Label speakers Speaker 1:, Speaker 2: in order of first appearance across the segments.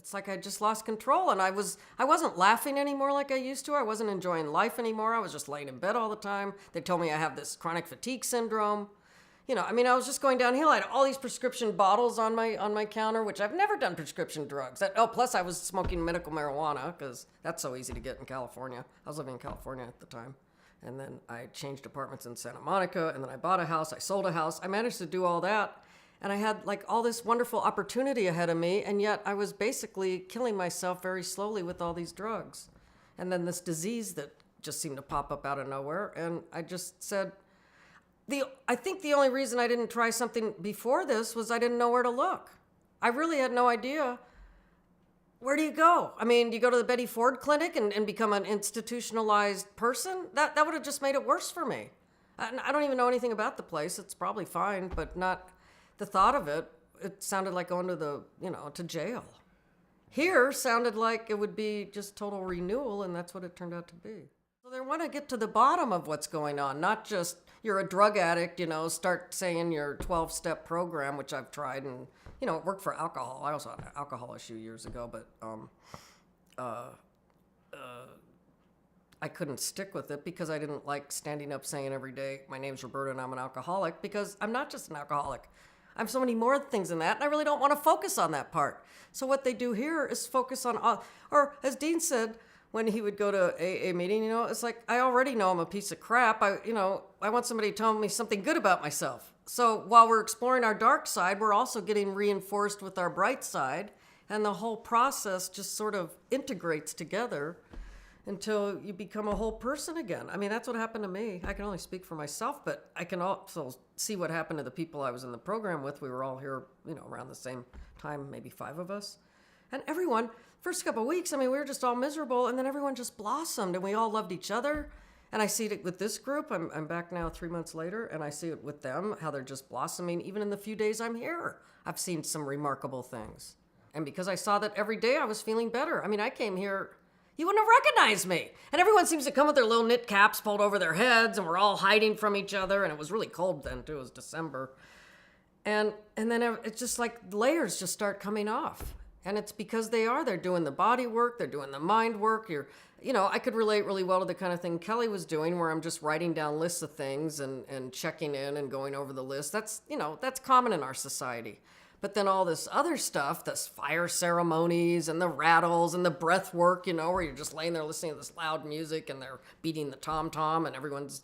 Speaker 1: it's like I just lost control, and I wasn't laughing anymore like I used to. I wasn't enjoying life anymore. I was just laying in bed all the time. They told me I have this chronic fatigue syndrome. I mean, I was just going downhill. I had all these prescription bottles on my counter, which I've never done prescription drugs. Plus I was smoking medical marijuana because that's so easy to get in California. I was living in California at the time. And then I changed apartments in Santa Monica, and then I bought a house. I sold a house. I managed to do all that. And I had like all this wonderful opportunity ahead of me, and yet I was basically killing myself very slowly with all these drugs. And then this disease that just seemed to pop up out of nowhere. And I just said, I think the only reason I didn't try something before this was I didn't know where to look. I really had no idea. Where do you go? I mean, do you go to the Betty Ford Clinic and become an institutionalized person? That would have just made it worse for me. I don't even know anything about the place. It's probably fine, but not the thought of it. It sounded like going to to jail. Here sounded like it would be just total renewal, and that's what it turned out to be. So they want to get to the bottom of what's going on, not just you're a drug addict, start saying your 12-step program, which I've tried, and, it worked for alcohol. I also had an alcohol issue years ago, but I couldn't stick with it because I didn't like standing up saying every day, my name's Roberta and I'm an alcoholic, because I'm not just an alcoholic. I'm so many more things than that, and I really don't want to focus on that part. So what they do here is focus on, or as Dean said, when he would go to AA meeting, it's like, I already know I'm a piece of crap. I want somebody to tell me something good about myself. So while we're exploring our dark side, we're also getting reinforced with our bright side, and the whole process just sort of integrates together until you become a whole person again. I mean, that's what happened to me. I can only speak for myself, but I can also see what happened to the people I was in the program with. We were all here, around the same time, maybe 5 of us. And everyone, first couple of weeks, we were just all miserable, and then everyone just blossomed, and we all loved each other. And I see it with this group. I'm back now 3 months later, and I see it with them, how they're just blossoming. Even in the few days I'm here, I've seen some remarkable things. And because I saw that every day, I was feeling better. I came here, you wouldn't have recognized me. And everyone seems to come with their little knit caps pulled over their heads, and we're all hiding from each other, and it was really cold then, too. It was December. And then it's just like layers just start coming off. And it's because they're doing the body work, they're doing the mind work. I could relate really well to the kind of thing Kelly was doing, where I'm just writing down lists of things and checking in and going over the list. That's common in our society. But then all this other stuff, this fire ceremonies and the rattles and the breath work, where you're just laying there listening to this loud music and they're beating the tom-tom and everyone's,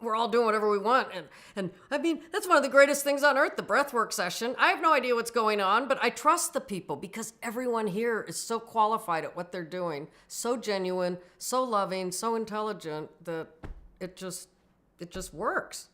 Speaker 1: we're all doing whatever we want. And that's one of the greatest things on earth, the breathwork session. I have no idea what's going on, but I trust the people because everyone here is so qualified at what they're doing, so genuine, so loving, so intelligent that it just works.